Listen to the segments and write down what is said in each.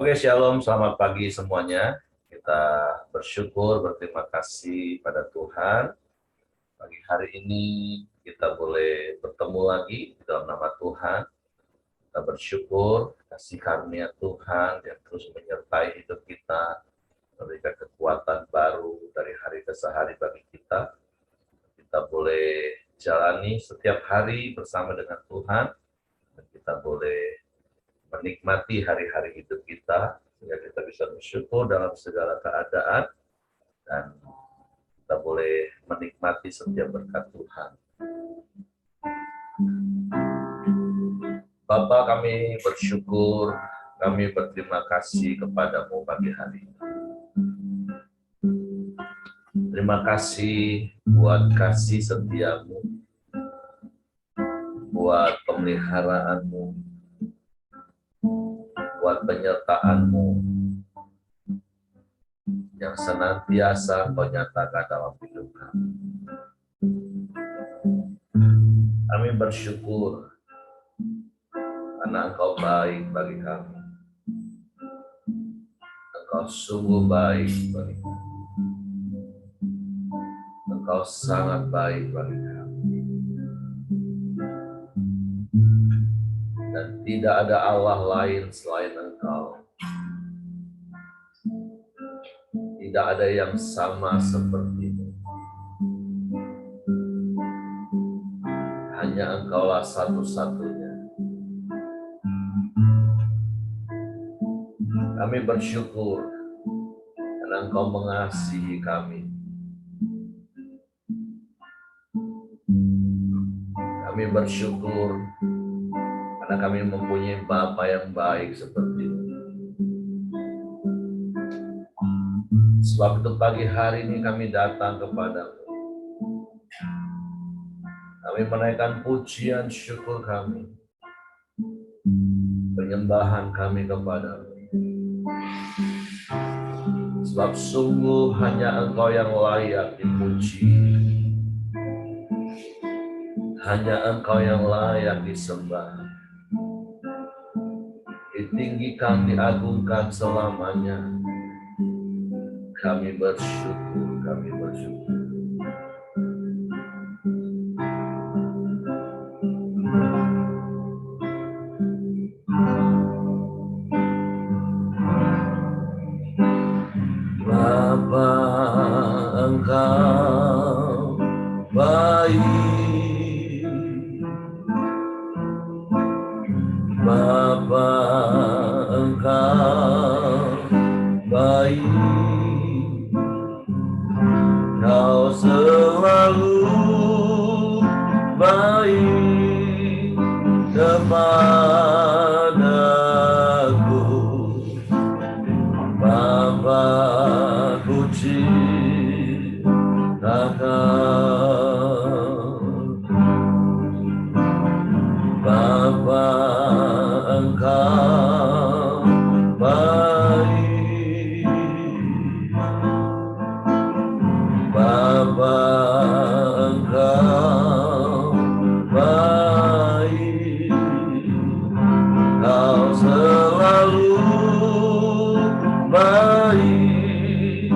Oke, shalom, selamat pagi semuanya. Kita bersyukur, berterima kasih pada Tuhan. Pagi hari ini kita boleh bertemu lagi di dalam nama Tuhan. Kita bersyukur, kasih karunia Tuhan yang terus menyertai hidup kita, memberikan kekuatan baru dari hari ke hari bagi kita. Kita boleh jalani setiap hari bersama dengan Tuhan, dan kita boleh menikmati hari-hari hidup kita, sehingga kita bisa bersyukur dalam segala keadaan, dan kita boleh menikmati setiap berkat Tuhan. Bapa, kami bersyukur, kami berterima kasih kepadamu pagi hari ini. Terima kasih buat kasih setiamu, buat pemeliharaanmu, buat penyertaanmu yang senantiasa kau nyatakan dalam hidup kami. Kami bersyukur karena Engkau baik bagi kami. Engkau sungguh baik bagi kami. Engkau sangat baik bagi kami. Dan tidak ada Allah lain selain Engkau. Tidak ada yang sama sepertimu. Hanya Engkaulah satu-satunya. Kami bersyukur karena Engkau mengasihi kami. Kami bersyukur karena kami mempunyai Bapa yang baik seperti itu. Sebab itu pagi hari ini kami datang kepadamu. Kami menaikkan pujian syukur kami, penyembahan kami kepadamu. Sebab sungguh hanya Engkau yang layak dipuji. Hanya Engkau yang layak disembah. Ditinggikan, diagungkan selamanya. Kami bersyukur, kami bersyukur. Bapa, Engkau baik. Bapa, Engkau baik. Kau selalu baik kepadaku. Bapa, puji Engkau. Bapa, Engkau baik. Bapa, Engkau baik. Kau selalu baik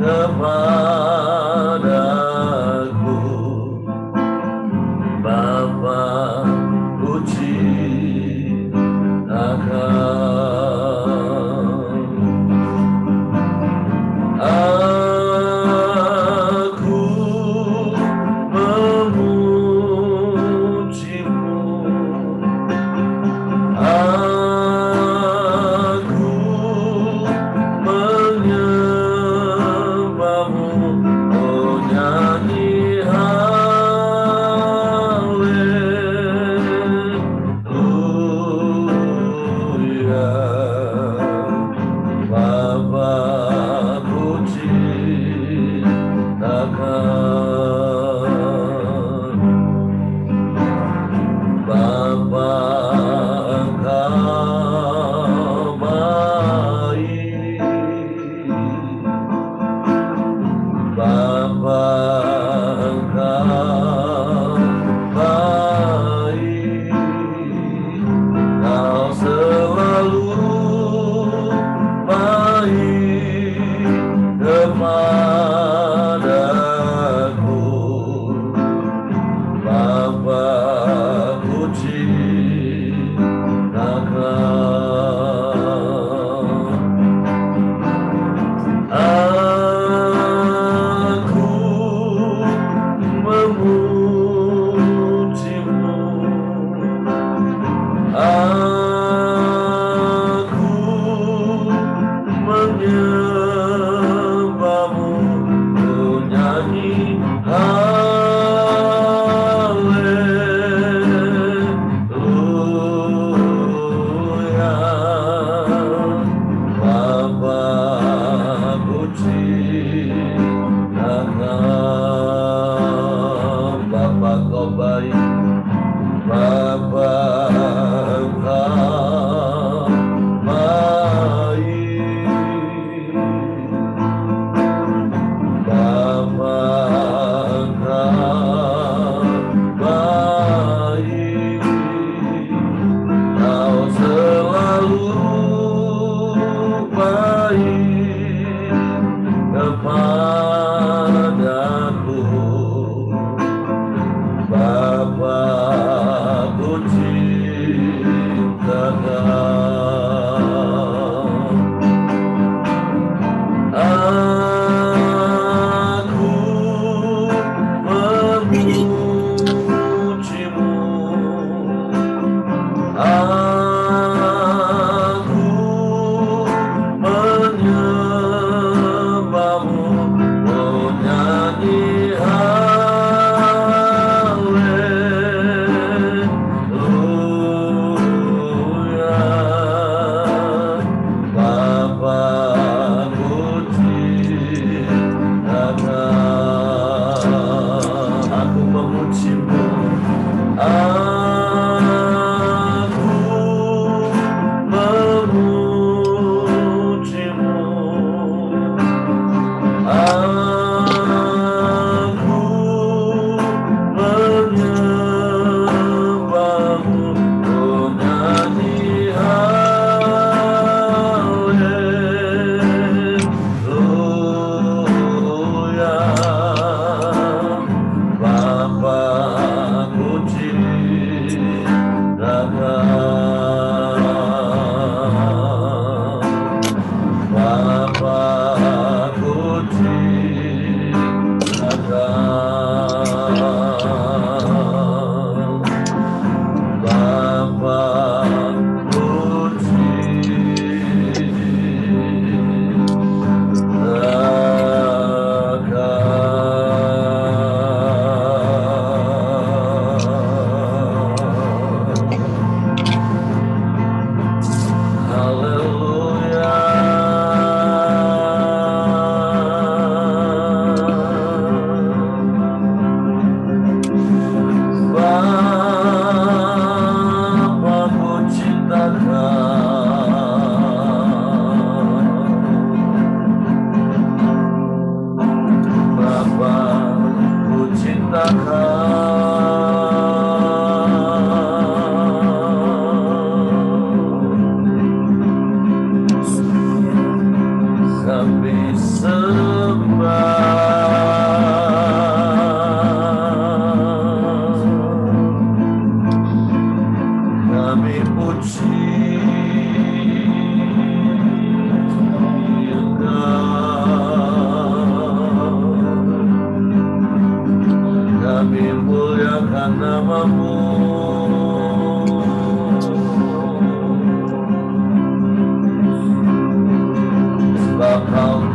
kepadaku. Bapa, puji Engkau. Aku memujimu. Aku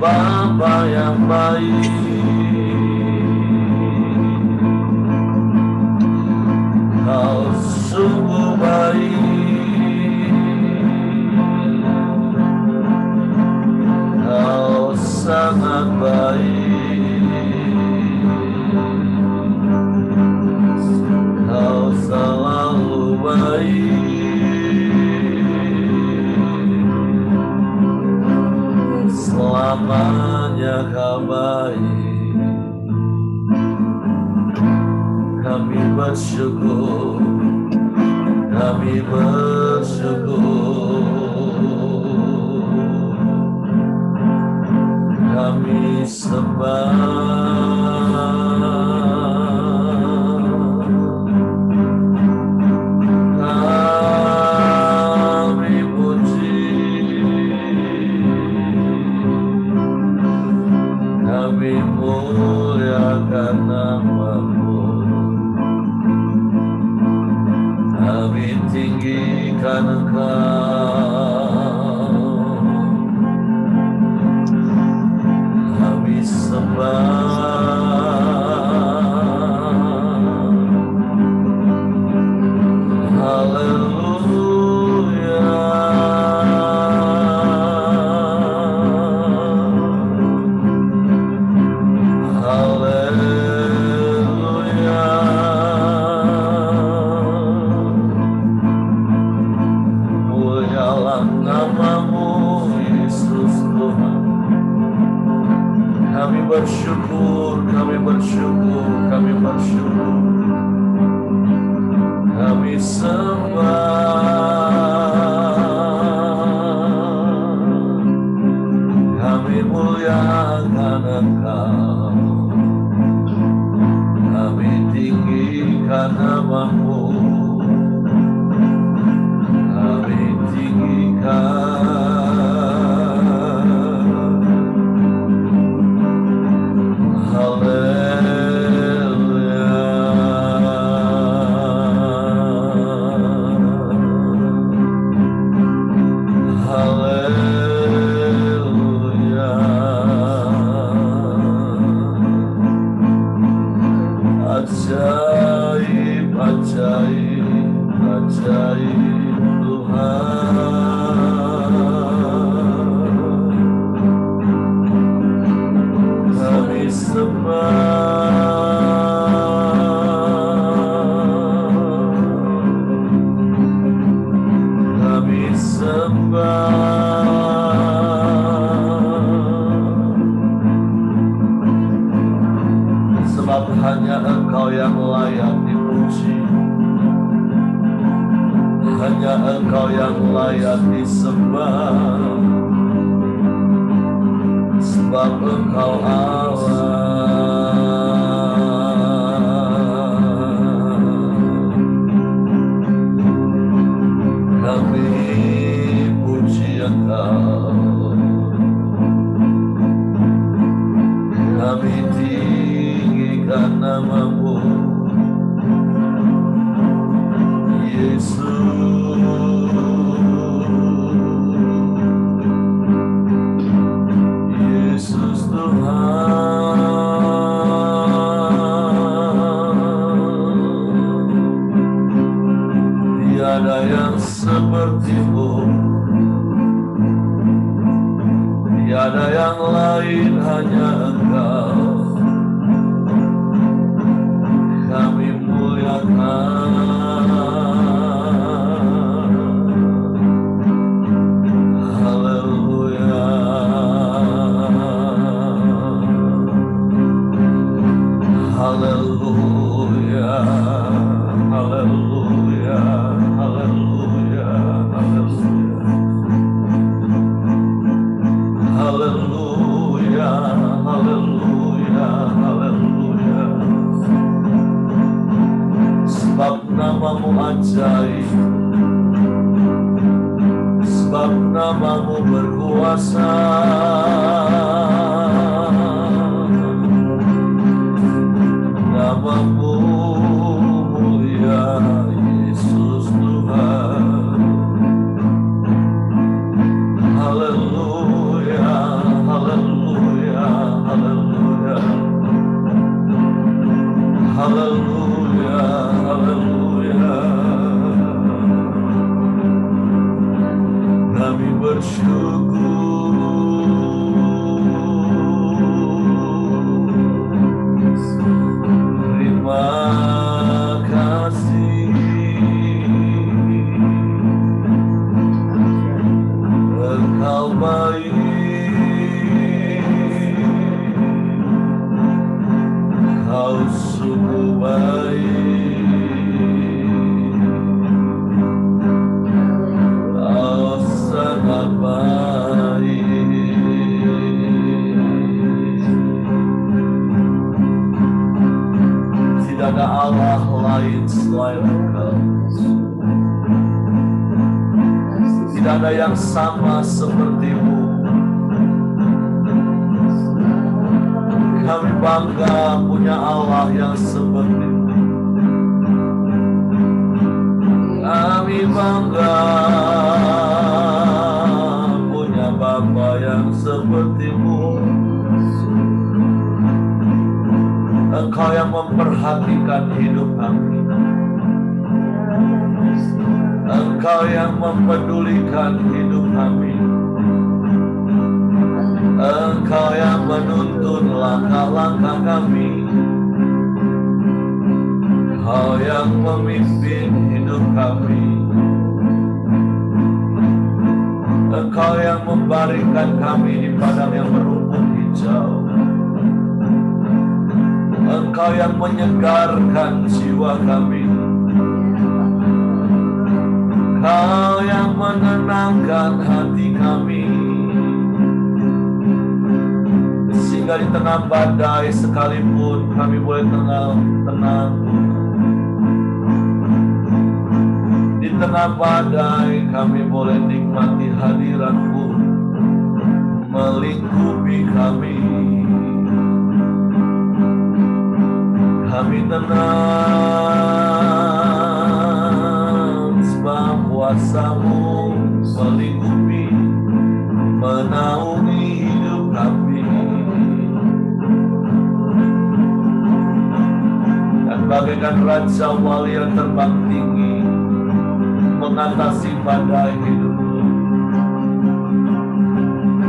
Bapa yang baik, Kau sungguh baik, Kau sangat baik, Kau selalu baik, selamanya Kau baik. Kami bersyukur, kami bersyukur, kami sembah, kami puji, kami muliakan nama-Mu. Kami tinggikan Engkau, kami sembah, haleluya, haleluya. Nama-Mu Yesus Tuhan. Kami bersyukur, kami bersyukur, kami bersyukur, kami sembah, kami muliakan Engkau, kami tinggikan nama-Mu, kami haleluya, haleluya. Ajaib, ajaib, ajaib Tuhan. Kami sembah, kami sembah, sebab hanya Engkau yang layak dipuji, hanya Engkau yang layak disembah, sebab Engkau Allah. Kami puji Engkau, kami tinggikan nama-Mu, Yesus. Yesus Tuhan, tiada yang seperti-Mu, tiada yang lain, hanya Engkau. Kami muliakan, haleluya, haleluya, haleluya, haleluya, haleluya, haleluya, haleluya, haleluya. Sebab nama-Mu ajaib, sebab nama-Mu berkuasa, nama-Mu mulia, Yesus Tuhan. Haleluya, haleluya. Yang sama sepertimu. Kami bangga punya Allah yang sepertimu. Kami bangga punya Bapa yang sepertimu. Engkau yang memperhatikan hidup kami. Engkau yang mempedulikan hidup kami. Engkau yang menuntun langkah-langkah kami. Engkau yang memimpin hidup kami. Engkau yang membaringkan kami di padang yang berumput hijau. Engkau yang menyegarkan jiwa kami. Engkau yang menenangkan hati kami, sehingga di tengah badai sekalipun kami boleh tenang. Di tengah badai kami boleh nikmati hadirat-Mu melingkupi kami. Kami tenang sebab kuasa-Mu melingkupi, menaungi hidup kami. Dan bagaikan Raja Wali yang terbang tinggi mengatasi badai hidup.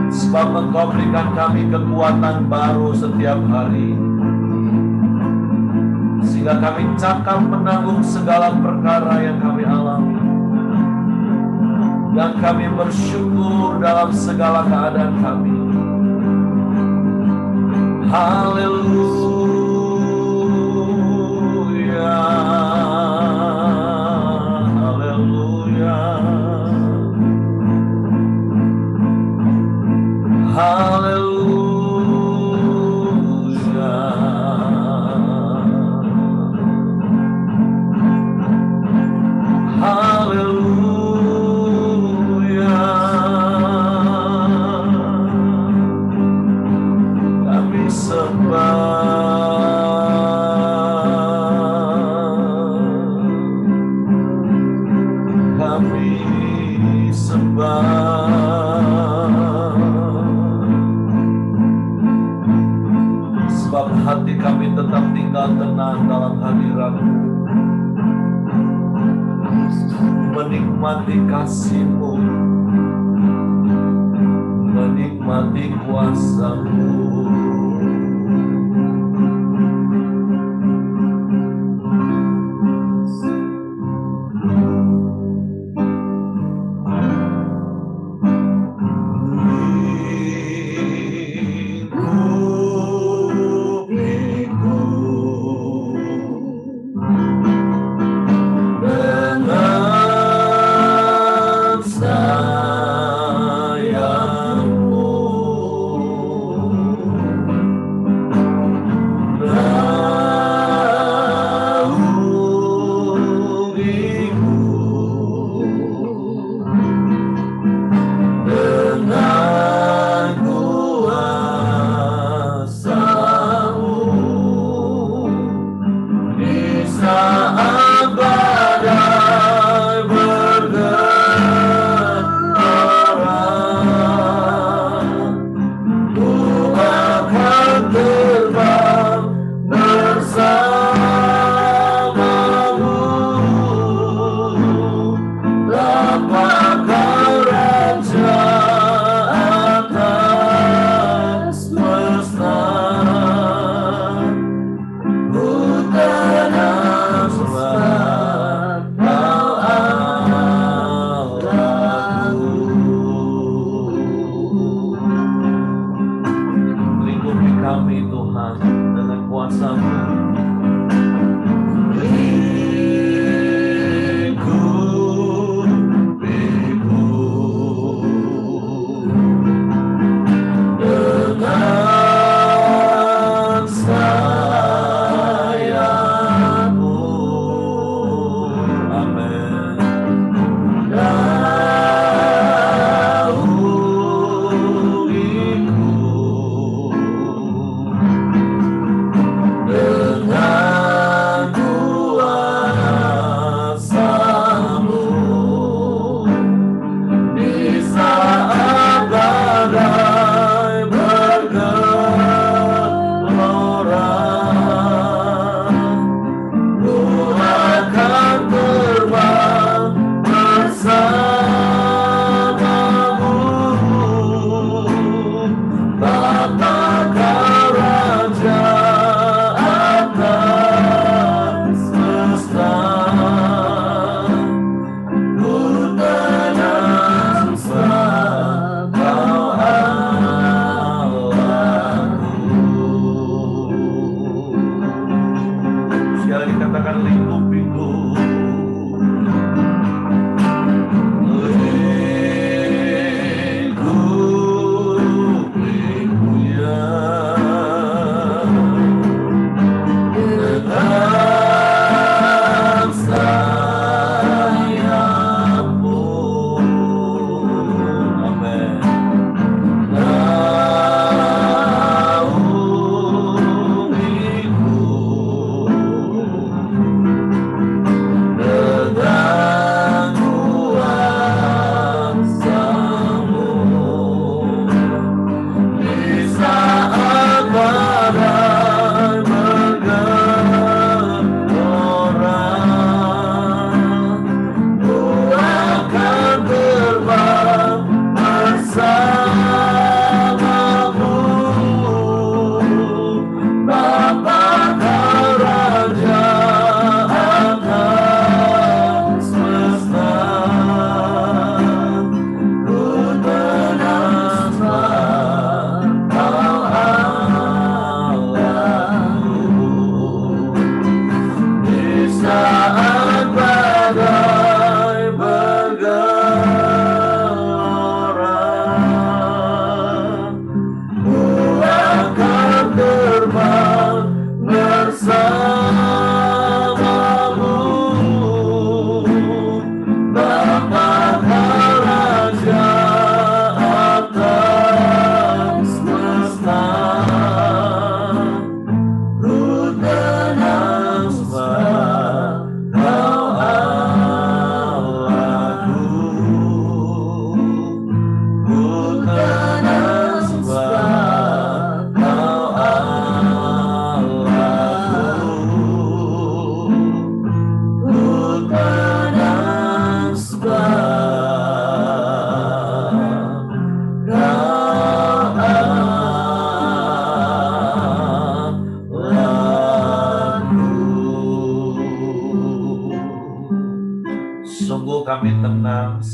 Sebab Engkau berikan kami kekuatan baru setiap hari, sehingga kami cakap menanggung segala perkara yang kami alami. Dan kami bersyukur dalam segala keadaan kami. Haleluya, haleluya, haleluya. Haleluya. Kami sembah. Sebab hati kami tetap tinggal tenang dalam hadirat-Mu, menikmati kasih-Mu, menikmati kuasa-Mu.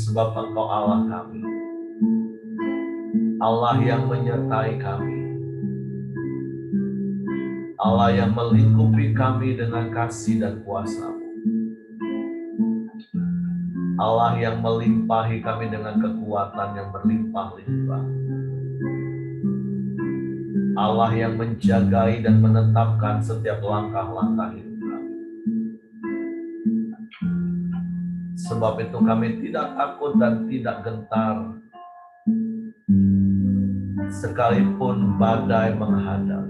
sebab Engkau Allah kami, Allah yang menyertai kami, Allah yang melingkupi kami dengan kasih dan kuasa-Mu, Allah yang melimpahi kami dengan kekuatan yang berlimpah-limpah, Allah yang menjagai dan menetapkan setiap langkah-langkah hidup kami. Sebab itu kami tidak takut dan tidak gentar, sekalipun badai menghadap,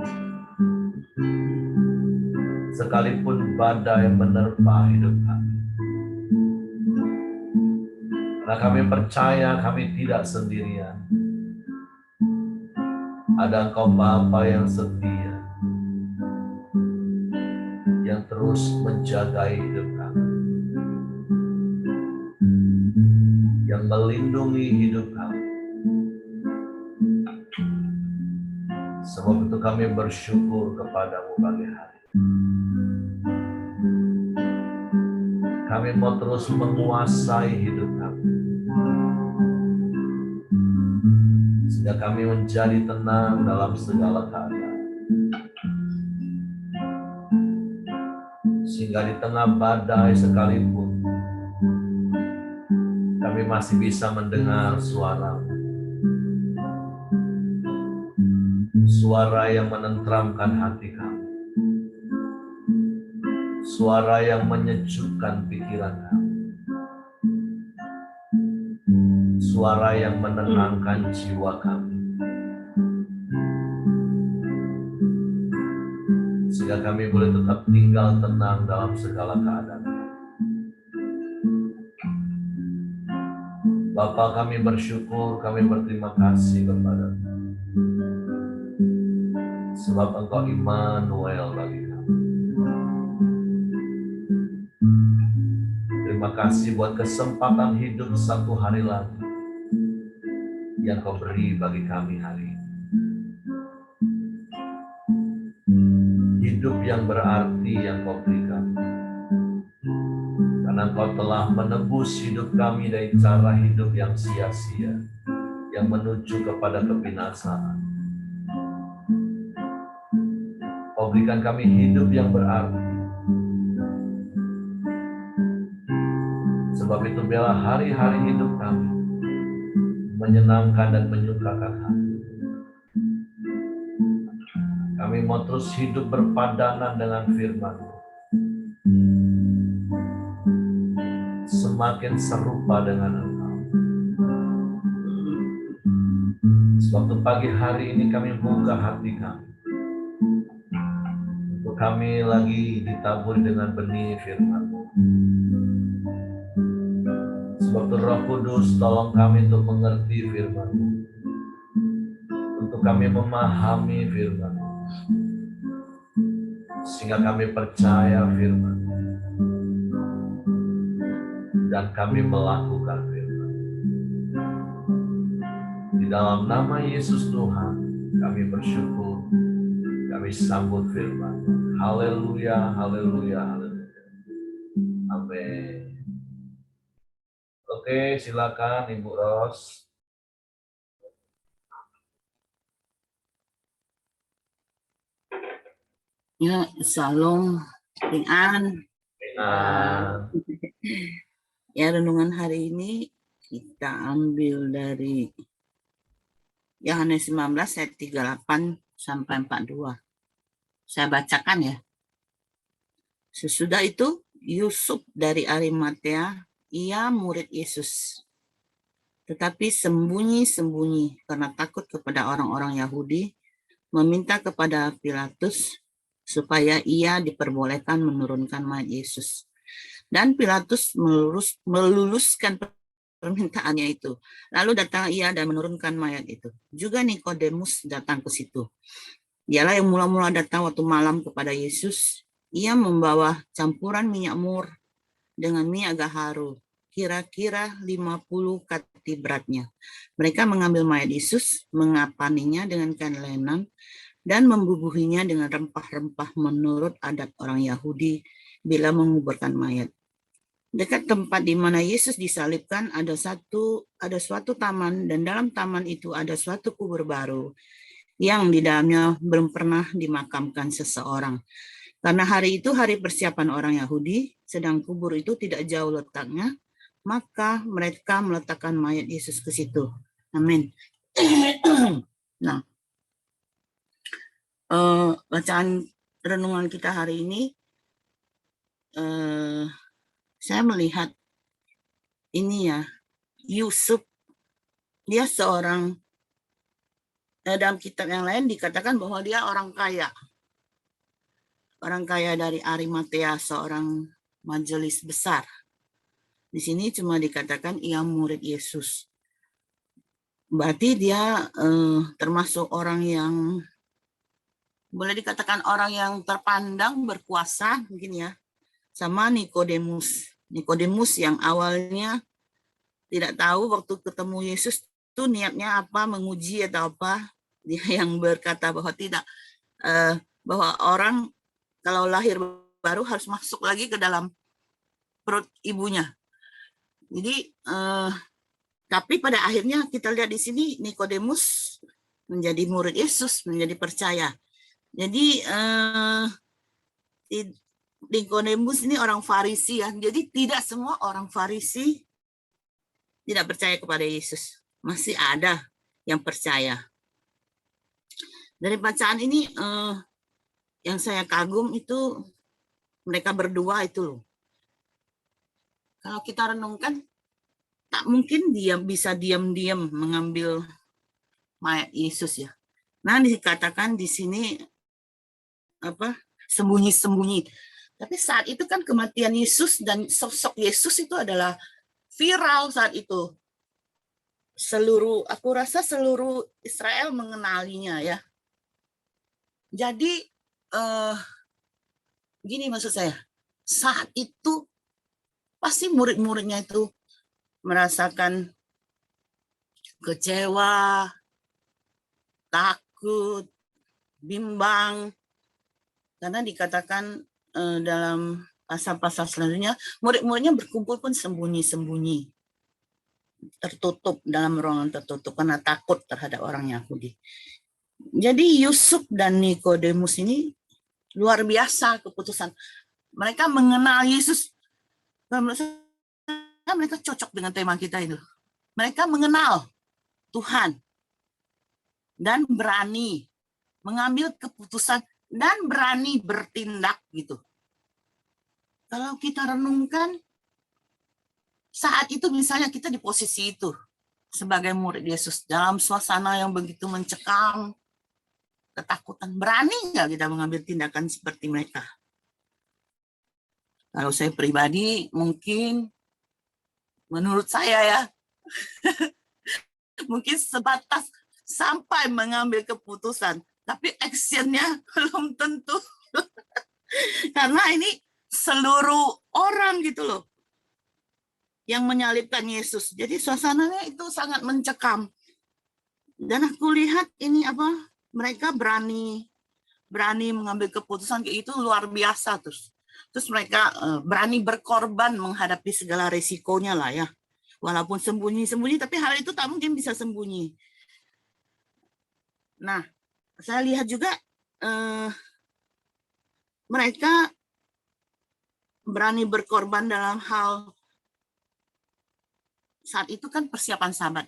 sekalipun badai menerpa hidup kami. Karena kami percaya kami tidak sendirian. Ada Engkau Bapa yang setia, yang terus menjaga hidup kami, yang melindungi hidup kami. Sebab itu kami bersyukur kepada-Mu pagi hari. Kami mau terus menguasai hidup kami, sehingga kami menjadi tenang dalam segala keadaan. Sehingga di tengah badai sekalipun, kami masih bisa mendengar suara-Mu. Suara yang menenteramkan hati kami. Suara yang menyejukkan pikiran kami. Suara yang menenangkan jiwa kami. Sehingga kami boleh tetap tinggal tenang dalam segala keadaan. Bapa, kami bersyukur, kami berterima kasih kepada-Mu. Sebab Engkau Immanuel bagi kami. Terima kasih buat kesempatan hidup satu hari lagi yang Kau beri bagi kami hari ini. Hidup yang berarti yang Kau berikan. Karena Kau telah menebus hidup kami dari cara hidup yang sia-sia, yang menuju kepada kebinasaan. Kau berikan kami hidup yang berarti. Sebab itu biarlah hari-hari hidup kami menyenangkan dan menyukakan hati. Kami mau terus hidup berpadanan dengan firman-Mu. Semakin serupa dengan Engkau. Sebab itu pagi hari ini kami buka hati kami. Untuk kami lagi ditaburi dengan benih firman-Mu. Sebab itu Roh Kudus tolong kami untuk mengerti firman-Mu. Untuk kami memahami firman-Mu. Sehingga kami percaya firman-Mu. Dan kami melakukan firman. Di dalam nama Yesus Tuhan, kami bersyukur, kami sambut firman. Haleluya, haleluya, haleluya. Amin. Oke, silakan Ibu Ros. Ya, Shalom, Ringan. Ya, renungan hari ini kita ambil dari Yohanes 19 ayat 38 sampai 42. Saya bacakan ya. Sesudah itu, Yusuf dari Arimatea, ia murid Yesus. Tetapi sembunyi-sembunyi karena takut kepada orang-orang Yahudi, meminta kepada Pilatus supaya ia diperbolehkan menurunkan mayat Yesus. Dan Pilatus meluluskan permintaannya itu. Lalu datang ia dan menurunkan mayat itu. Juga Nikodemus datang ke situ. Dialah yang mula-mula datang waktu malam kepada Yesus. Ia membawa campuran minyak mur dengan minyak gaharu, kira-kira 50 kati beratnya. Mereka mengambil mayat Yesus, mengapaninya dengan kain lenan, dan membubuhinya dengan rempah-rempah menurut adat orang Yahudi bila menguburkan mayat. Dekat tempat di mana Yesus disalibkan ada suatu taman, dan dalam taman itu ada suatu kubur baru yang di dalamnya belum pernah dimakamkan seseorang. Karena hari itu hari persiapan orang Yahudi, sedang kubur itu tidak jauh letaknya, maka mereka meletakkan mayat Yesus ke situ. Amin. Nah, bacaan renungan kita hari ini, saya melihat ini ya, Yusuf, dia seorang, dalam kitab yang lain dikatakan bahwa dia orang kaya dari Arimatea, seorang majelis besar. Di sini cuma dikatakan ia murid Yesus. Berarti dia termasuk orang yang boleh dikatakan orang yang terpandang berkuasa mungkin ya, sama Nikodemus. Nikodemus yang awalnya tidak tahu waktu ketemu Yesus itu niatnya apa, menguji atau apa. Dia yang berkata bahwa tidak, bahwa orang kalau lahir baru harus masuk lagi ke dalam perut ibunya. Jadi tapi pada akhirnya kita lihat di sini Nikodemus menjadi murid Yesus, menjadi percaya. Jadi Nikodemus ini orang Farisi ya. Jadi tidak semua orang Farisi tidak percaya kepada Yesus. Masih ada yang percaya. Dari bacaan ini yang saya kagum itu mereka berdua itu loh. Kalau kita renungkan, tak mungkin dia bisa diam-diam mengambil mayat Yesus ya. Nah, dikatakan di sini apa? Sembunyi-sembunyi. Tapi saat itu kan kematian Yesus dan sosok Yesus itu adalah viral saat itu. Aku rasa seluruh Israel mengenalinya ya. Jadi gini maksud saya, saat itu pasti murid-muridnya itu merasakan kecewa, takut, bimbang, karena dikatakan dalam pasal-pasal selanjutnya, murid-muridnya berkumpul pun sembunyi-sembunyi, tertutup dalam ruangan tertutup karena takut terhadap orang Yahudi. Jadi Yusuf dan Nikodemus ini luar biasa keputusan. Mereka mengenal Yesus. Menurut saya mereka cocok dengan tema kita itu. Mereka mengenal Tuhan dan berani mengambil keputusan dan berani bertindak gitu. Kalau kita renungkan saat itu misalnya kita di posisi itu sebagai murid Yesus dalam suasana yang begitu mencekam, ketakutan, berani nggak kita mengambil tindakan seperti mereka? Kalau saya pribadi mungkin menurut saya ya mungkin sebatas sampai mengambil keputusan, tapi actionnya belum tentu. Karena ini seluruh orang gitu loh yang menyalibkan Yesus. Jadi suasananya itu sangat mencekam. Dan aku lihat ini apa, mereka berani mengambil keputusan kayak itu luar biasa terus mereka berani berkorban menghadapi segala resikonya lah ya. Walaupun sembunyi-sembunyi, tapi hal itu tak mungkin bisa sembunyi. Nah, saya lihat juga mereka berani berkorban dalam hal saat itu kan persiapan Sabat,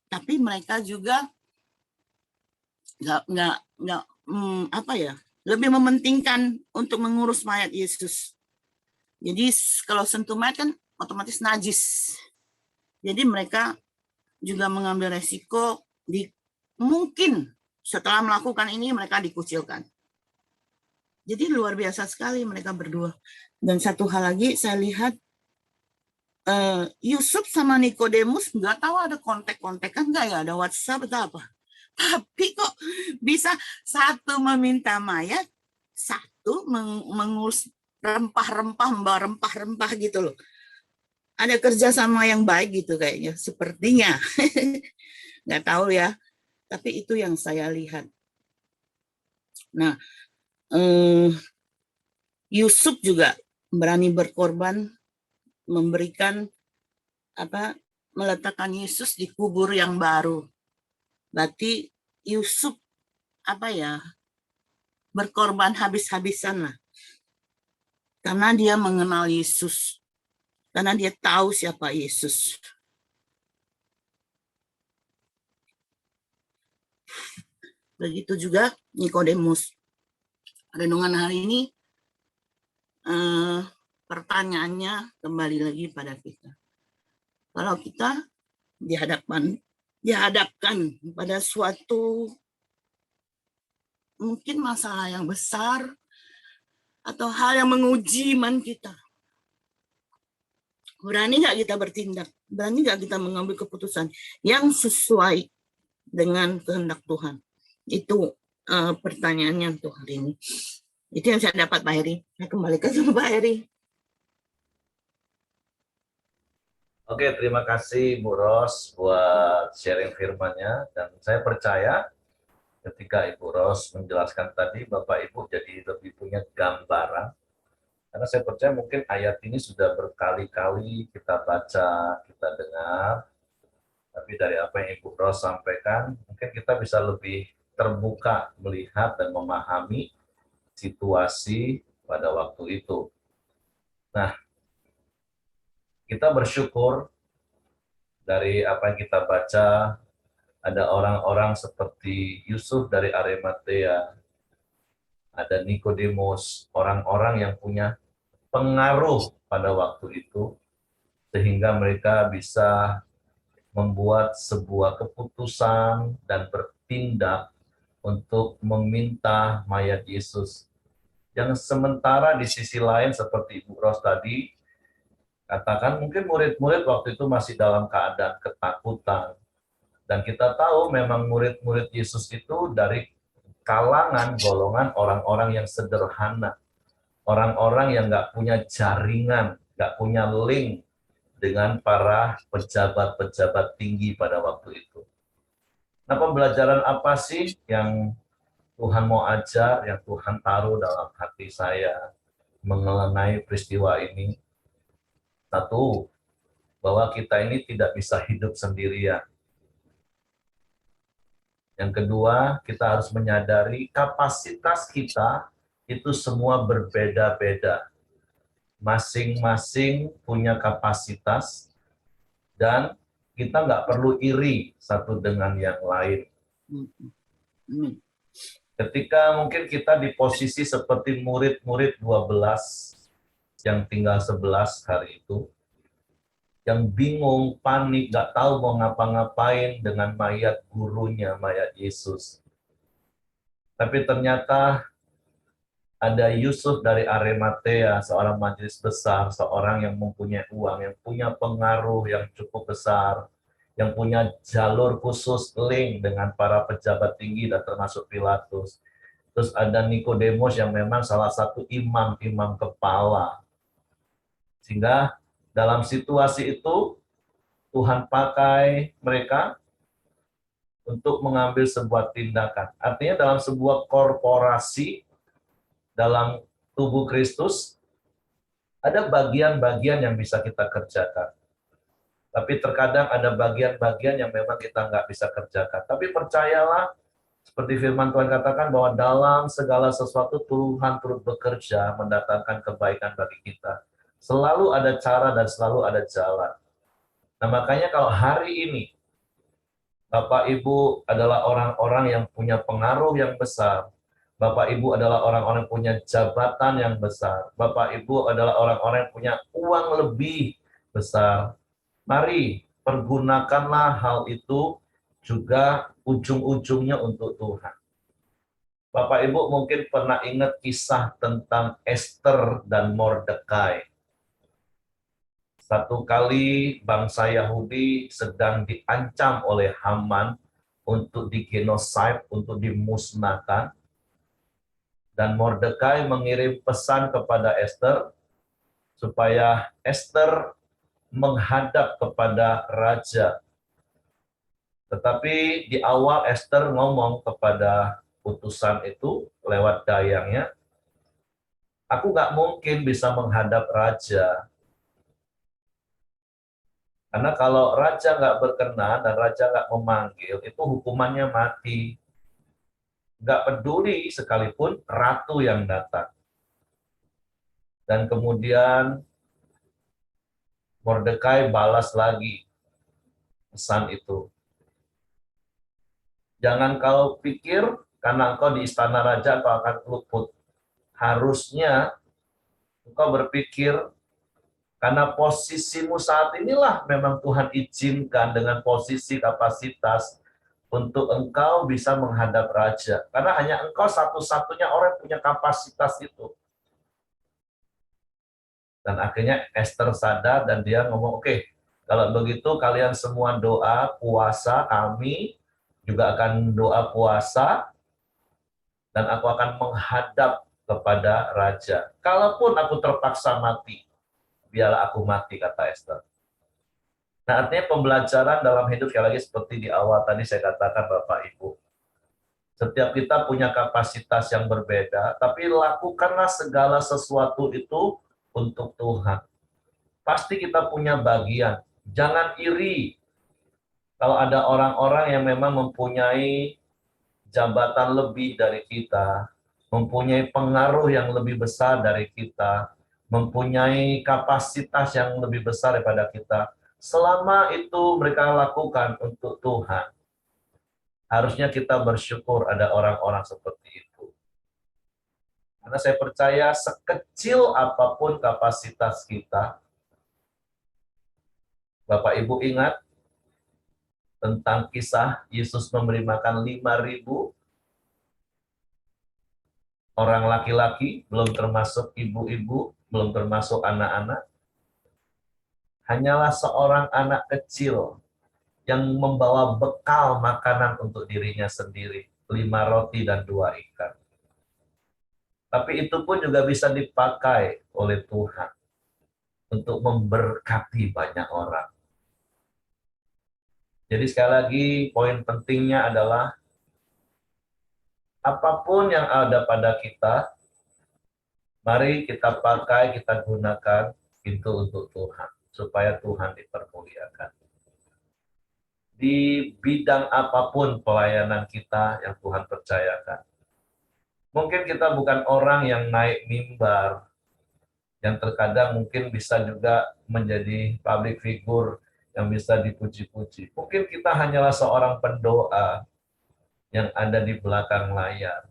tapi mereka juga nggak apa ya, lebih mementingkan untuk mengurus mayat Yesus. Jadi kalau sentuh mayat kan otomatis najis. Jadi mereka juga mengambil resiko mungkin setelah melakukan ini mereka dikucilkan. Jadi luar biasa sekali mereka berdua. Dan satu hal lagi saya lihat Yusuf sama Nikodemus nggak tahu ada kontak-kontakan nggak ya, ada WhatsApp atau apa. Tapi kok bisa satu meminta mayat, satu mengurus rempah-rempah, membawa rempah-rempah gitu loh. Ada kerjasama yang baik gitu kayaknya, sepertinya. Nggak tahu ya, tapi itu yang saya lihat. Nah, Yusuf juga berani berkorban memberikan meletakkan Yesus di kubur yang baru. Berarti Yusuf berkorban habis-habisan lah. Karena dia mengenal Yesus. Karena dia tahu siapa Yesus. Begitu juga Nikodemus. Renungan hari ini pertanyaannya kembali lagi pada kita. Kalau kita dihadapkan pada suatu mungkin masalah yang besar atau hal yang menguji iman kita, berani nggak kita bertindak? Berani nggak kita mengambil keputusan yang sesuai dengan kehendak Tuhan? Itu pertanyaannya untuk hari ini. Itu yang saya dapat, Pak Heri. Saya kembalikan sama Pak Heri. Oke, terima kasih Bu Ros buat sharing firman-nya. Dan saya percaya ketika Ibu Ros menjelaskan tadi, Bapak Ibu jadi lebih punya gambaran. Karena saya percaya mungkin ayat ini sudah berkali-kali kita baca, kita dengar. Tapi dari apa yang Ibu Ros sampaikan, mungkin kita bisa lebih terbuka melihat dan memahami situasi pada waktu itu. Nah, kita bersyukur dari apa yang kita baca, ada orang-orang seperti Yusuf dari Arimatea, ada Nikodemus, orang-orang yang punya pengaruh pada waktu itu, sehingga mereka bisa membuat sebuah keputusan dan bertindak untuk meminta mayat Yesus. Yang sementara di sisi lain seperti Ibu Ros tadi, katakan mungkin murid-murid waktu itu masih dalam keadaan ketakutan. Dan kita tahu memang murid-murid Yesus itu dari kalangan golongan orang-orang yang sederhana. Orang-orang yang nggak punya jaringan, nggak punya link dengan para pejabat-pejabat tinggi pada waktu itu. Nah, pembelajaran apa sih yang Tuhan mau ajar, yang Tuhan taruh dalam hati saya mengenai peristiwa ini? Satu, bahwa kita ini tidak bisa hidup sendirian. Yang kedua, kita harus menyadari kapasitas kita itu semua berbeda-beda. Masing-masing punya kapasitas, dan kita nggak perlu iri satu dengan yang lain. Ketika mungkin kita di posisi seperti murid-murid 12 yang tinggal 11 hari itu, yang bingung, panik, nggak tahu mau ngapa-ngapain dengan mayat gurunya, mayat Yesus. Tapi ternyata ada Yusuf dari Arimatea, seorang majelis besar, seorang yang mempunyai uang, yang punya pengaruh yang cukup besar, yang punya jalur khusus link dengan para pejabat tinggi dan termasuk Pilatus. Terus ada Nikodemus yang memang salah satu imam-imam kepala. Sehingga dalam situasi itu, Tuhan pakai mereka untuk mengambil sebuah tindakan. Artinya dalam sebuah korporasi, dalam tubuh Kristus, ada bagian-bagian yang bisa kita kerjakan. Tapi terkadang ada bagian-bagian yang memang kita nggak bisa kerjakan. Tapi percayalah, seperti firman Tuhan katakan, bahwa dalam segala sesuatu Tuhan turut bekerja mendatangkan kebaikan bagi kita. Selalu ada cara dan selalu ada jalan. Nah, makanya kalau hari ini Bapak Ibu adalah orang-orang yang punya pengaruh yang besar, Bapak Ibu adalah orang-orang yang punya jabatan yang besar, Bapak Ibu adalah orang-orang yang punya uang lebih besar. Mari pergunakanlah hal itu juga ujung-ujungnya untuk Tuhan. Bapak Ibu mungkin pernah ingat kisah tentang Esther dan Mordekai. Satu kali bangsa Yahudi sedang diancam oleh Haman untuk digenosid, untuk dimusnahkan. Dan Mordekai mengirim pesan kepada Esther supaya Esther menghadap kepada raja. Tetapi di awal Esther ngomong kepada utusan itu lewat dayangnya, aku nggak mungkin bisa menghadap raja. Karena kalau raja nggak berkenan dan raja nggak memanggil, itu hukumannya mati. Nggak peduli sekalipun ratu yang datang. Dan kemudian Mordekai balas lagi pesan itu. Jangan kau pikir karena engkau di istana raja kau akan luput. Harusnya engkau berpikir karena posisimu saat inilah memang Tuhan izinkan dengan posisi kapasitas untuk engkau bisa menghadap raja. Karena hanya engkau satu-satunya orang yang punya kapasitas itu. Dan akhirnya Esther sadar dan dia ngomong, oke, kalau begitu kalian semua doa, puasa, kami juga akan doa puasa, dan aku akan menghadap kepada raja. Kalaupun aku terpaksa mati, biarlah aku mati, kata Esther. Nah, artinya pembelajaran dalam hidup, sekali lagi seperti di awal tadi saya katakan Bapak Ibu, setiap kita punya kapasitas yang berbeda, tapi lakukanlah segala sesuatu itu untuk Tuhan. Pasti kita punya bagian. Jangan iri kalau ada orang-orang yang memang mempunyai jabatan lebih dari kita, mempunyai pengaruh yang lebih besar dari kita, mempunyai kapasitas yang lebih besar daripada kita. Selama itu mereka lakukan untuk Tuhan, harusnya kita bersyukur ada orang-orang seperti itu. Karena saya percaya sekecil apapun kapasitas kita, Bapak Ibu ingat tentang kisah Yesus memberi makan 5.000 orang laki-laki, belum termasuk ibu-ibu, belum termasuk anak-anak. Hanyalah seorang anak kecil yang membawa bekal makanan untuk dirinya sendiri, 5 roti dan 2 ikan. Tapi itu pun juga bisa dipakai oleh Tuhan untuk memberkati banyak orang. Jadi sekali lagi, poin pentingnya adalah apapun yang ada pada kita, mari kita pakai, kita gunakan itu untuk Tuhan, supaya Tuhan dipermuliakan. Di bidang apapun pelayanan kita yang Tuhan percayakan. Mungkin kita bukan orang yang naik mimbar, yang terkadang mungkin bisa juga menjadi public figure yang bisa dipuji-puji. Mungkin kita hanyalah seorang pendoa yang ada di belakang layar.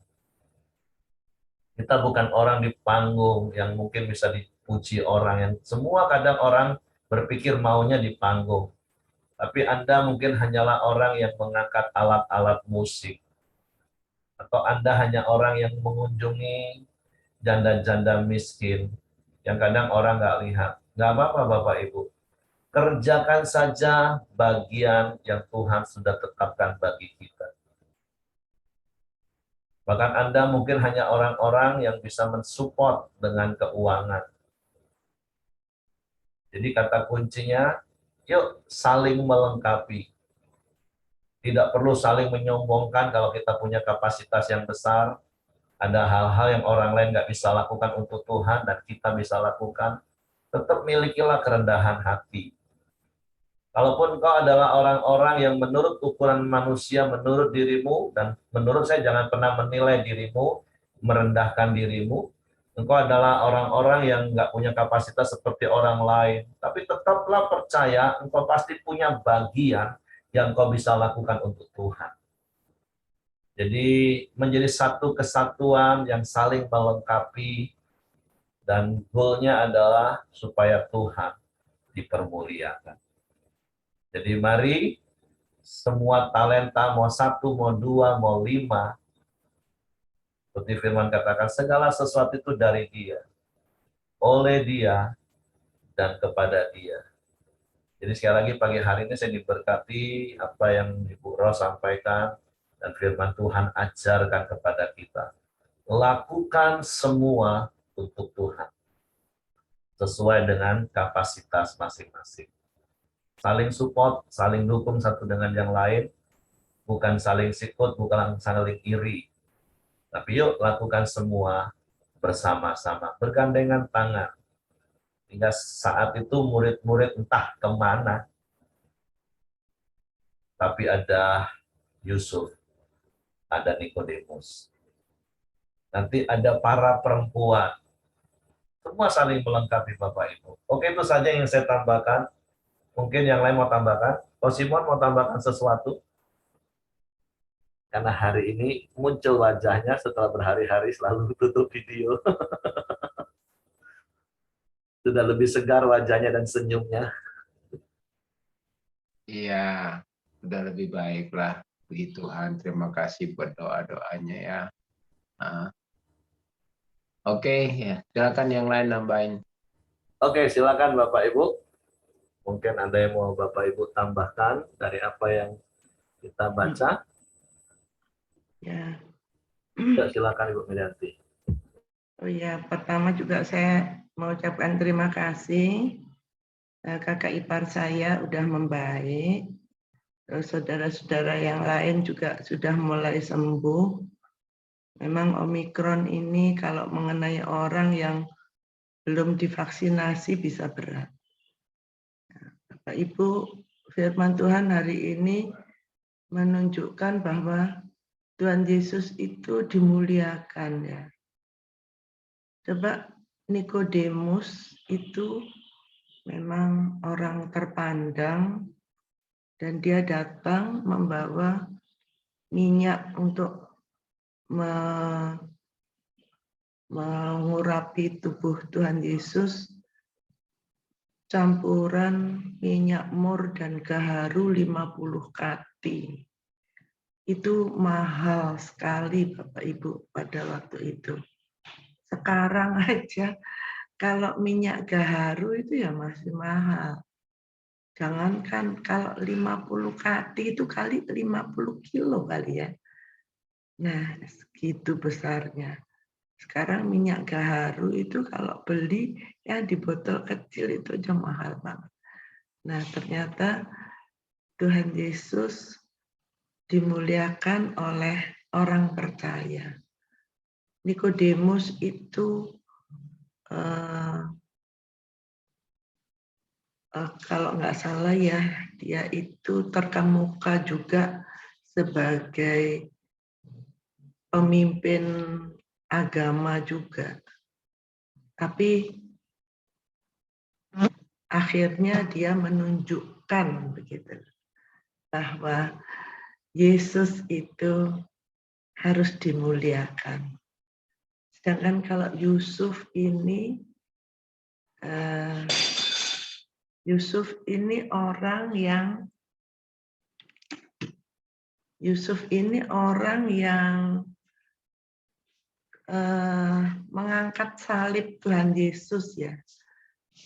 Kita bukan orang di panggung yang mungkin bisa dipuji orang, yang semua kadang orang berpikir maunya di panggung. Tapi Anda mungkin hanyalah orang yang mengangkat alat-alat musik. Atau Anda hanya orang yang mengunjungi janda-janda miskin, yang kadang orang nggak lihat. Nggak apa-apa Bapak Ibu. Kerjakan saja bagian yang Tuhan sudah tetapkan bagi kita. Bahkan Anda mungkin hanya orang-orang yang bisa mensupport dengan keuangan. Jadi kata kuncinya, yuk saling melengkapi. Tidak perlu saling menyombongkan kalau kita punya kapasitas yang besar. Ada hal-hal yang orang lain nggak bisa lakukan untuk Tuhan dan kita bisa lakukan. Tetap milikilah kerendahan hati. Kalaupun kau adalah orang-orang yang menurut ukuran manusia, menurut dirimu, dan menurut saya jangan pernah menilai dirimu, merendahkan dirimu, engkau adalah orang-orang yang nggak punya kapasitas seperti orang lain. Tapi tetaplah percaya, engkau pasti punya bagian yang kau bisa lakukan untuk Tuhan. Jadi menjadi satu kesatuan yang saling melengkapi, dan goalnya adalah supaya Tuhan dipermuliakan. Jadi mari semua talenta, mau 1, mau 2, mau 5, seperti firman katakan, segala sesuatu itu dari Dia, oleh Dia, dan kepada Dia. Jadi sekali lagi pagi hari ini saya diberkati apa yang Ibu Ros sampaikan, dan firman Tuhan ajarkan kepada kita. Lakukan semua untuk Tuhan, sesuai dengan kapasitas masing-masing. Saling support, saling dukung satu dengan yang lain, bukan saling sikut, bukan saling iri. Tapi yuk lakukan semua bersama-sama, bergandengan tangan. Hingga saat itu murid-murid entah kemana, tapi ada Yusuf, ada Nikodemus. Nanti ada para perempuan. Semua saling melengkapi Bapak Ibu. Oke, itu saja yang saya tambahkan. Mungkin yang lain mau tambahkan. Kalau Simon mau tambahkan sesuatu? Karena hari ini muncul wajahnya setelah berhari-hari selalu tutup video. Sudah lebih segar wajahnya dan senyumnya. Iya, sudah lebih baik lah. Puji Tuhan, terima kasih buat doa-doanya ya. Nah, oke, ya, silakan yang lain nambahin. Oke, silakan Bapak Ibu. Mungkin ada yang mau Bapak Ibu tambahkan dari apa yang kita baca. Ya. Ya, silakan Ibu Medianti. Oh ya, pertama juga saya mengucapkan terima kasih. Kakak ipar saya udah membaik. Terus saudara-saudara yang lain juga sudah mulai sembuh. Memang Omikron ini kalau mengenai orang yang belum divaksinasi bisa berat. Bapak Ibu, firman Tuhan hari ini menunjukkan bahwa Tuhan Yesus itu dimuliakan ya. Coba Nikodemus itu memang orang terpandang dan dia datang membawa minyak untuk mengurapi tubuh Tuhan Yesus, campuran minyak mur dan gaharu 50 kati. Itu mahal sekali Bapak Ibu pada waktu itu. Sekarang aja kalau minyak gaharu itu ya masih mahal. Jangankan kalau 50 kati itu kali 50 kilo kali ya. Nah, segitu besarnya. Sekarang minyak gaharu itu kalau beli ya di botol kecil itu aja mahal banget. Nah, ternyata Tuhan Yesus dimuliakan oleh orang percaya. Nikodemus itu kalau nggak salah ya, dia itu terkemuka juga sebagai pemimpin agama juga. Tapi akhirnya dia menunjukkan begitu bahwa Yesus itu harus dimuliakan. Sedangkan kalau Yusuf ini orang yang mengangkat salib Tuhan Yesus ya.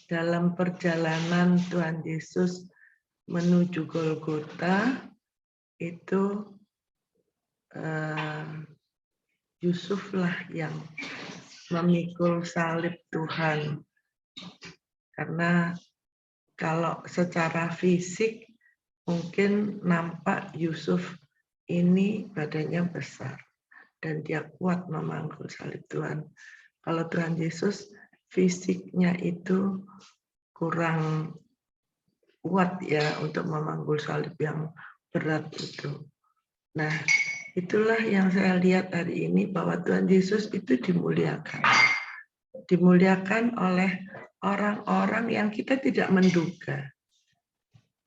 Dalam perjalanan Tuhan Yesus menuju Golgota itu Yusuf lah yang memikul salib Tuhan. Karena kalau secara fisik mungkin nampak Yusuf ini badannya besar dan dia kuat memangku salib Tuhan. Kalau Tuhan Yesus fisiknya itu kurang kuat ya untuk memanggul salib yang berat itu. Nah, itulah yang saya lihat hari ini bahwa Tuhan Yesus itu dimuliakan. Dimuliakan oleh orang-orang yang kita tidak menduga.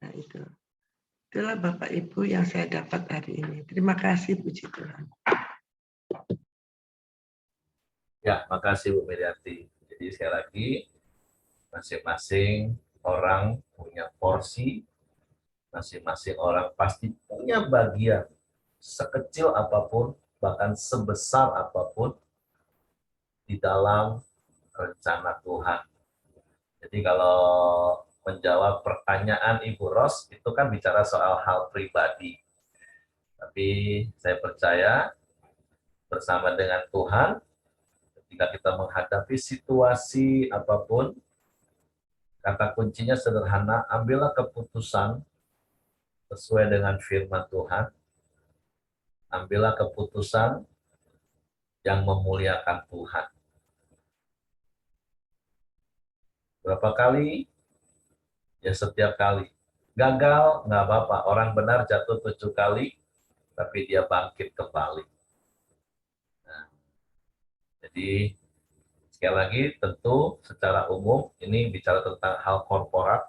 Nah, itulah Bapak Ibu yang saya dapat hari ini. Terima kasih, puji Tuhan. Ya, makasih Bu Medianti. Jadi sekali lagi, masing-masing orang punya porsi, masing-masing orang pasti punya bagian, sekecil apapun, bahkan sebesar apapun, di dalam rencana Tuhan. Jadi kalau menjawab pertanyaan Ibu Ros, itu kan bicara soal hal pribadi. Tapi saya percaya bersama dengan Tuhan, ketika kita menghadapi situasi apapun, kata kuncinya sederhana, ambillah keputusan sesuai dengan firman Tuhan, ambillah keputusan yang memuliakan Tuhan. Berapa kali? Ya setiap kali. Gagal, nggak apa-apa. Orang benar jatuh 7 kali, tapi dia bangkit kembali. Nah, jadi sekali lagi tentu secara umum ini bicara tentang hal korporat,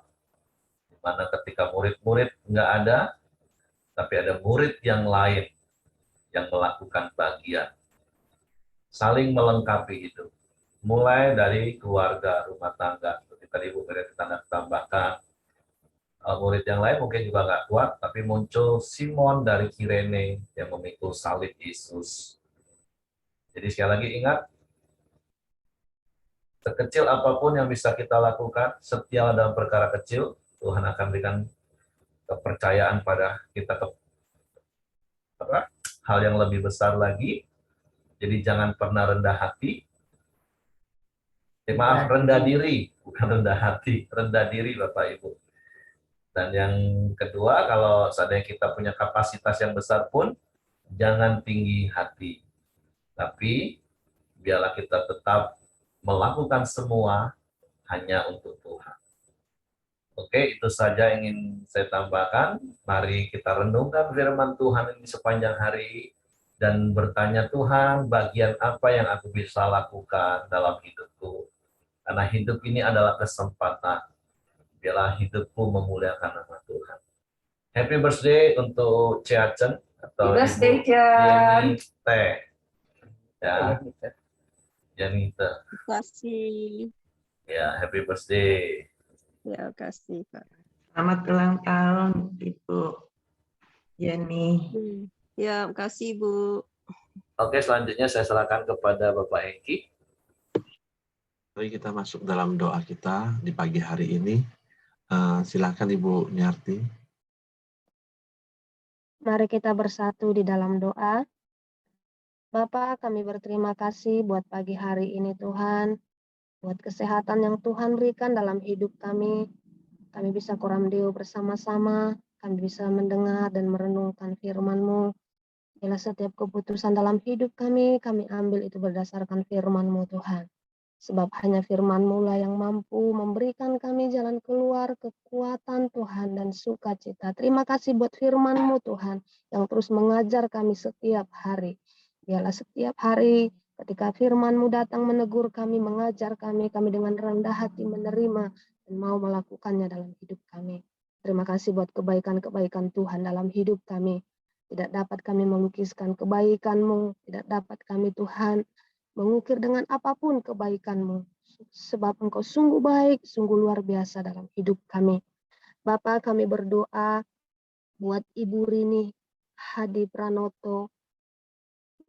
di mana ketika murid-murid nggak ada, tapi ada murid yang lain yang melakukan bagian. Saling melengkapi hidup. Mulai dari keluarga, rumah tangga. Seperti tadi Bu Miriam tambahkan, murid yang lain mungkin juga nggak kuat, tapi muncul Simon dari Kirene yang memikul salib Yesus. Jadi sekali lagi ingat, sekecil apapun yang bisa kita lakukan, setia dalam perkara kecil, Tuhan akan berikan kepercayaan pada kita ke hal yang lebih besar lagi. Jadi jangan pernah rendah hati. Maaf, rendah diri, bukan rendah hati, rendah diri Bapak Ibu. Dan yang kedua, kalau seandainya kita punya kapasitas yang besar pun, jangan tinggi hati. Tapi biarlah kita tetap melakukan semua hanya untuk Tuhan. Oke, itu saja yang ingin saya tambahkan. Mari kita renungkan firman Tuhan ini sepanjang hari dan bertanya, Tuhan, bagian apa yang aku bisa lakukan dalam hidupku? Karena hidup ini adalah kesempatan. Biarlah hidupku memuliakan nama Tuhan. Happy birthday untuk Ciacen atau Happy birthday, Ibu Cian. Yeni Teh. Ya, Yanita. Terima kasih. Ya, happy birthday. Ya, kasih, Pak. Selamat ulang tahun, Ibu Yeni. Ya, kasih, Bu. Oke, selanjutnya saya serahkan kepada Bapak Hengki. Mari kita masuk dalam doa kita di pagi hari ini. Silakan Ibu Nyarti. Mari kita bersatu di dalam doa. Bapa, kami berterima kasih buat pagi hari ini Tuhan, buat kesehatan yang Tuhan berikan dalam hidup kami. Kami bisa koramdeo bersama-sama, kami bisa mendengar dan merenungkan firman-Mu. Bila setiap keputusan dalam hidup kami ambil itu berdasarkan firman-Mu Tuhan. Sebab hanya firman-Mu lah yang mampu memberikan kami jalan keluar, kekuatan Tuhan dan sukacita. Terima kasih buat firman-Mu Tuhan yang terus mengajar kami setiap hari. Biarlah setiap hari ketika firman-Mu datang menegur kami, mengajar kami dengan rendah hati menerima dan mau melakukannya dalam hidup kami. Terima kasih buat kebaikan-kebaikan Tuhan dalam hidup kami. Tidak dapat kami melukiskan kebaikan-Mu, tidak dapat kami Tuhan mengukir dengan apapun kebaikan-Mu, sebab Engkau sungguh baik, sungguh luar biasa dalam hidup kami. Bapa, kami berdoa buat Ibu Rini Hadi Pranoto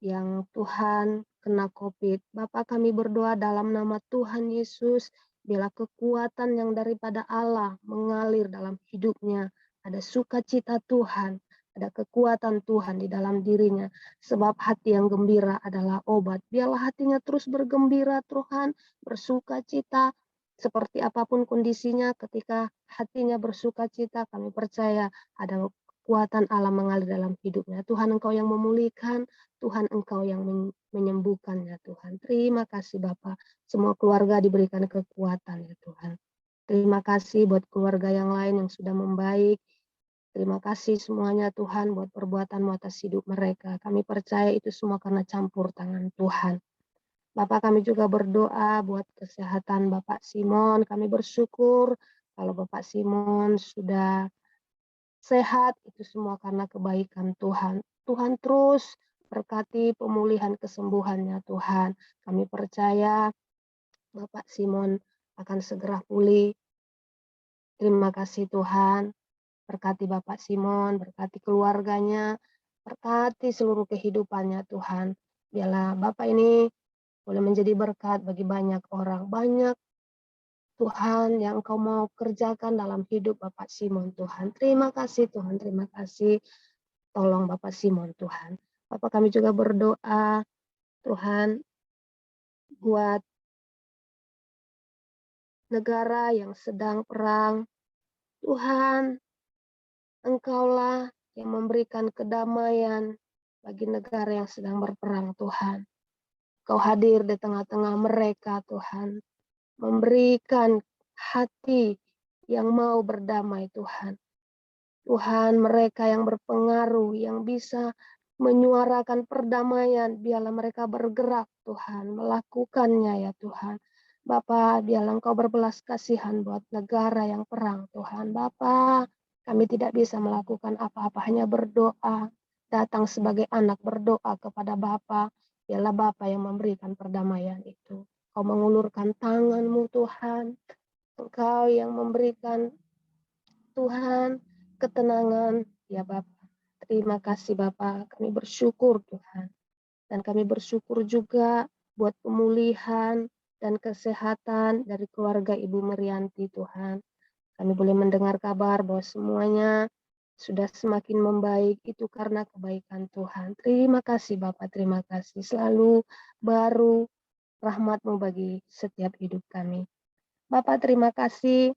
yang Tuhan kena COVID. Bapa, kami berdoa dalam nama Tuhan Yesus, bila kekuatan yang daripada Allah mengalir dalam hidupnya, ada sukacita Tuhan, ada kekuatan Tuhan di dalam dirinya, sebab hati yang gembira adalah obat. Biarlah hatinya terus bergembira Tuhan, bersukacita, seperti apapun kondisinya, ketika hatinya bersukacita, kami percaya ada kekuatan Allah mengalir dalam hidupnya. Tuhan, Engkau yang memulihkan, Tuhan Engkau yang menyembuhkannya Tuhan. Terima kasih Bapa, semua keluarga diberikan kekuatan ya Tuhan. Terima kasih buat keluarga yang lain yang sudah membaik. Terima kasih semuanya Tuhan buat perbuatan-Mu atas hidup mereka. Kami percaya itu semua karena campur tangan Tuhan. Bapak, kami juga berdoa buat kesehatan Bapak Simon. Kami bersyukur kalau Bapak Simon sudah sehat, itu semua karena kebaikan Tuhan. Tuhan terus berkati pemulihan kesembuhannya Tuhan. Kami percaya Bapak Simon akan segera pulih. Terima kasih Tuhan. Berkati Bapak Simon, berkati keluarganya, berkati seluruh kehidupannya Tuhan. Biarlah Bapak ini boleh menjadi berkat bagi banyak orang. Banyak Tuhan yang Engkau mau kerjakan dalam hidup Bapak Simon Tuhan. Terima kasih Tuhan, terima kasih. Tolong Bapak Simon Tuhan. Bapak, kami juga berdoa Tuhan buat negara yang sedang perang. Tuhan, Engkaulah yang memberikan kedamaian bagi negara yang sedang berperang Tuhan. Kau hadir di tengah-tengah mereka Tuhan. Memberikan hati yang mau berdamai Tuhan. Tuhan, mereka yang berpengaruh, yang bisa menyuarakan perdamaian, biarlah mereka bergerak, Tuhan, melakukannya ya Tuhan. Bapa, biarlah Engkau berbelas kasihan buat negara yang perang, Tuhan. Bapa, kami tidak bisa melakukan apa-apa, hanya berdoa, datang sebagai anak berdoa kepada Bapa. Biarlah Bapa yang memberikan perdamaian itu. Kau mengulurkan tangan-Mu, Tuhan. Engkau yang memberikan, Tuhan, ketenangan, ya Bapa. Terima kasih Bapa, kami bersyukur Tuhan. Dan kami bersyukur juga buat pemulihan dan kesehatan dari keluarga Ibu Merianti Tuhan. Kami boleh mendengar kabar bahwa semuanya sudah semakin membaik, itu karena kebaikan Tuhan. Terima kasih Bapak, terima kasih. Selalu baru rahmat-Mu bagi setiap hidup kami. Bapak terima kasih,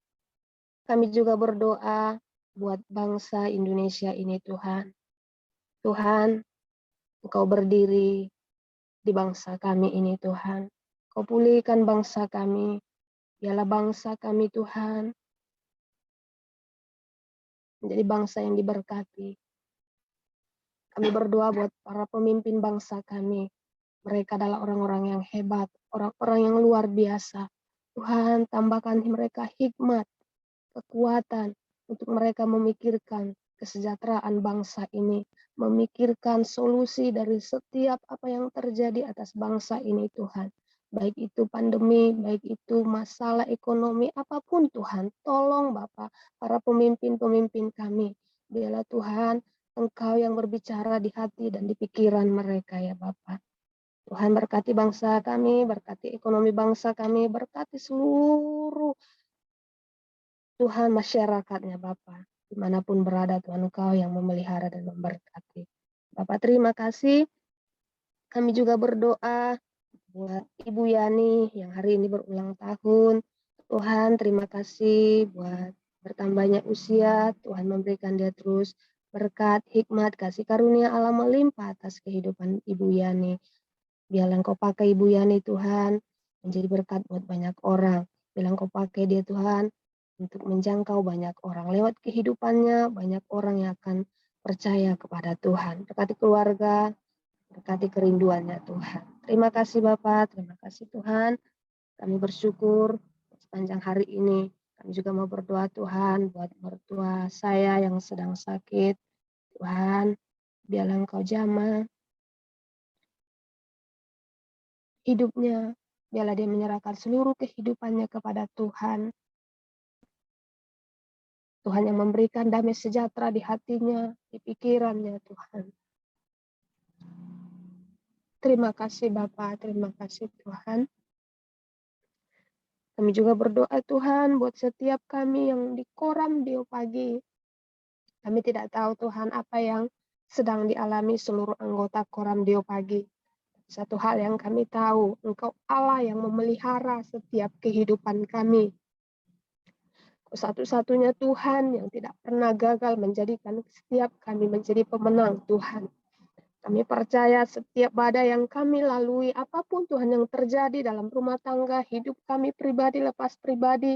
kami juga berdoa buat bangsa Indonesia ini Tuhan. Tuhan, Engkau berdiri di bangsa kami ini Tuhan. Kau pulihkan bangsa kami. Biarlah bangsa kami Tuhan menjadi bangsa yang diberkati. Kami berdoa buat para pemimpin bangsa kami. Mereka adalah orang-orang yang hebat, orang-orang yang luar biasa. Tuhan, tambahkan mereka hikmat, kekuatan untuk mereka memikirkan kesejahteraan bangsa ini, memikirkan solusi dari setiap apa yang terjadi atas bangsa ini Tuhan. Baik itu pandemi, baik itu masalah ekonomi, apapun Tuhan, tolong Bapak, para pemimpin-pemimpin kami. Biarlah Tuhan, Engkau yang berbicara di hati dan di pikiran mereka ya Bapak. Tuhan berkati bangsa kami, berkati ekonomi bangsa kami, berkati seluruh Tuhan masyarakatnya Bapak. Dimanapun berada Tuhan Engkau yang memelihara dan memberkati. Bapak terima kasih. Kami juga berdoa buat Ibu Yani yang hari ini berulang tahun. Tuhan terima kasih buat bertambahnya usia. Tuhan memberikan dia terus berkat, hikmat, kasih karunia Allah melimpah atas kehidupan Ibu Yani. Biarlah Engkau pakai Ibu Yani Tuhan menjadi berkat buat banyak orang. Biarlah Engkau pakai dia Tuhan untuk menjangkau banyak orang. Lewat kehidupannya banyak orang yang akan percaya kepada Tuhan. Berkati keluarga, berkati kerinduannya Tuhan. Terima kasih Bapak, terima kasih Tuhan. Kami bersyukur sepanjang hari ini. Kami juga mau berdoa Tuhan buat mertua saya yang sedang sakit. Tuhan, biarlah Engkau jamah hidupnya, biarlah dia menyerahkan seluruh kehidupannya kepada Tuhan. Tuhan yang memberikan damai sejahtera di hatinya, di pikirannya Tuhan. Terima kasih Bapak, terima kasih Tuhan. Kami juga berdoa Tuhan buat setiap kami yang di Koram Dio Pagi. Kami tidak tahu Tuhan apa yang sedang dialami seluruh anggota Koram Dio Pagi. Satu hal yang kami tahu, Engkau Allah yang memelihara setiap kehidupan kami. Satu-satunya Tuhan yang tidak pernah gagal menjadikan setiap kami menjadi pemenang Tuhan. Kami percaya setiap badai yang kami lalui, apapun Tuhan yang terjadi dalam rumah tangga, hidup kami pribadi lepas pribadi,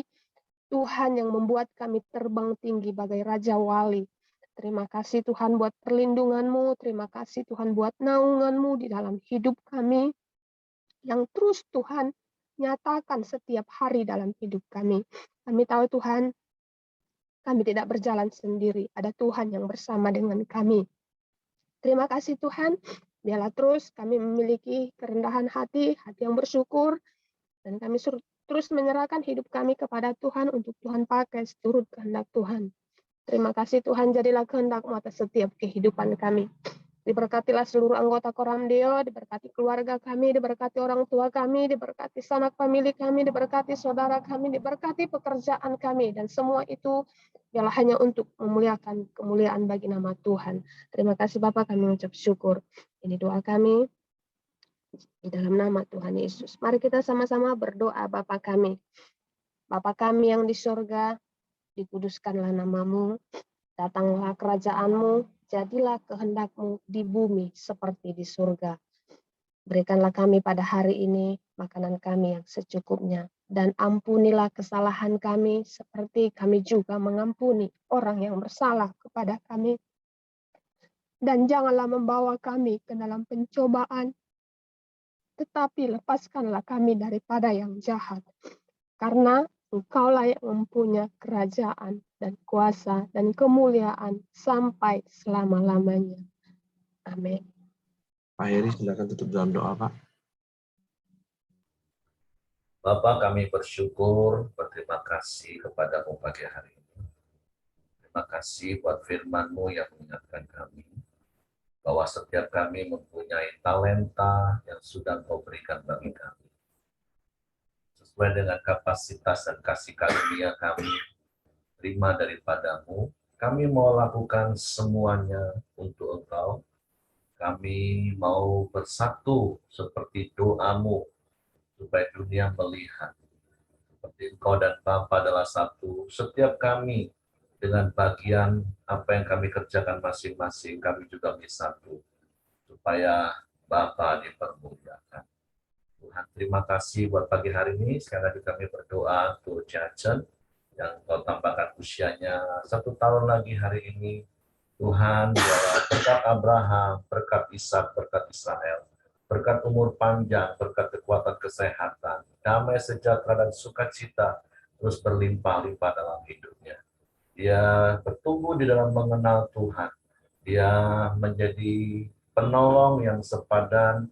Tuhan yang membuat kami terbang tinggi bagai Raja Wali. Terima kasih Tuhan buat perlindungan-Mu, terima kasih Tuhan buat naungan-Mu di dalam hidup kami, yang terus Tuhan nyatakan setiap hari dalam hidup kami. Kami tahu Tuhan, kami tidak berjalan sendiri, ada Tuhan yang bersama dengan kami. Terima kasih Tuhan, biarlah terus kami memiliki kerendahan hati, hati yang bersyukur, dan kami terus menyerahkan hidup kami kepada Tuhan untuk Tuhan pakai seturut kehendak Tuhan. Terima kasih Tuhan, jadilah kehendak-Mu atas setiap kehidupan kami. Diberkatilah seluruh anggota Koram Deo, diberkati keluarga kami, diberkati orang tua kami, diberkati sanak famili kami, diberkati saudara kami, diberkati pekerjaan kami, dan semua itu biarlah hanya untuk memuliakan kemuliaan bagi nama Tuhan. Terima kasih Bapak, kami mengucap syukur. Ini doa kami di dalam nama Tuhan Yesus. Mari kita sama-sama berdoa Bapa kami. Bapa kami yang di surga, dikuduskanlah nama-Mu, datanglah kerajaan-Mu, jadilah kehendak-Mu di bumi seperti di surga. Berikanlah kami pada hari ini makanan kami yang secukupnya, dan ampunilah kesalahan kami seperti kami juga mengampuni orang yang bersalah kepada kami. Dan janganlah membawa kami ke dalam pencobaan, tetapi lepaskanlah kami daripada yang jahat. Karena Engkaulah yang mempunyai kerajaan dan kuasa dan kemuliaan sampai selama-lamanya. Amin. Pak Heri, silakan tutup dalam doa, Pak. Bapa, kami bersyukur, berterima kasih kepadamu pagi hari ini. Terima kasih buat firman-Mu yang mengingatkan kami bahwa setiap kami mempunyai talenta yang sudah Kau berikan bagi kami. Sesuai dengan kapasitas dan kasih karunia kami, terima daripadamu, kami mau lakukan semuanya untuk Engkau. Kami mau bersatu seperti doa-Mu, supaya dunia melihat seperti Engkau dan Bapa adalah satu. Setiap kami dengan bagian apa yang kami kerjakan masing-masing, kami juga menjadi satu, supaya Bapa dipermuliakan. Tuhan, terima kasih buat pagi hari ini. Sekali lagi kami berdoa untuk Jajan yang Kau tambahkan usianya 1 tahun lagi hari ini. Tuhan, biarlah berkat Abraham, berkat Ishak, berkat Israel, berkat umur panjang, berkat kekuatan kesehatan, damai sejahtera dan sukacita terus berlimpah-limpah dalam hidupnya. Dia bertumbuh di dalam mengenal Tuhan. Dia menjadi penolong yang sepadan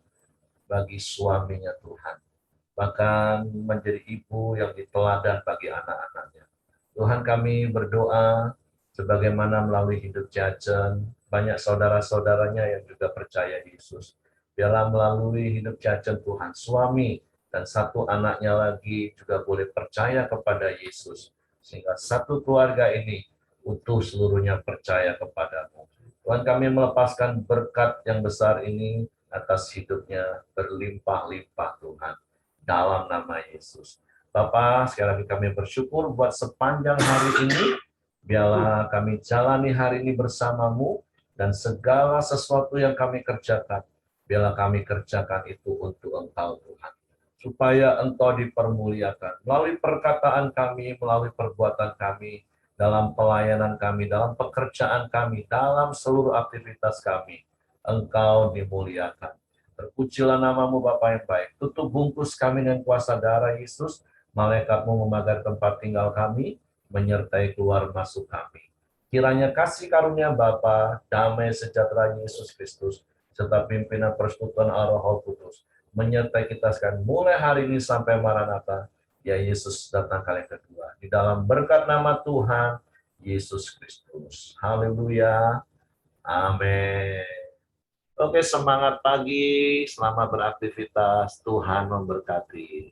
bagi suaminya Tuhan. Bahkan menjadi ibu yang diteladan bagi anak-anaknya. Tuhan, kami berdoa sebagaimana melalui hidup Jajan, banyak saudara-saudaranya yang juga percaya Yesus. Biarlah melalui hidup Jajan Tuhan, suami dan 1 anaknya lagi juga boleh percaya kepada Yesus. Sehingga satu keluarga ini utuh seluruhnya percaya kepadamu. Tuhan, kami melepaskan berkat yang besar ini atas hidupnya berlimpah-limpah Tuhan. Dalam nama Yesus. Bapa, sekali lagi kami bersyukur buat sepanjang hari ini. Biarlah kami jalani hari ini bersamamu dan segala sesuatu yang kami kerjakan, biarlah kami kerjakan itu untuk Engkau Tuhan. Supaya Engkau dipermuliakan melalui perkataan kami, melalui perbuatan kami, dalam pelayanan kami, dalam pekerjaan kami, dalam seluruh aktivitas kami. Engkau dimuliakan. Terpujilah namamu Bapa yang baik. Tutup bungkus kami dengan kuasa darah Yesus. Malaikatmu memagar tempat tinggal kami, menyertai keluar masuk kami. Kiranya kasih karunia Bapa, damai sejahtera Yesus Kristus, serta pimpinan persekutuan Roh Kudus, menyertai kita sekarang mulai hari ini sampai Maranatha, ya Yesus datang kali kedua. Di dalam berkat nama Tuhan, Yesus Kristus. Haleluya. Amin. Oke, semangat pagi, selamat beraktivitas, Tuhan memberkati.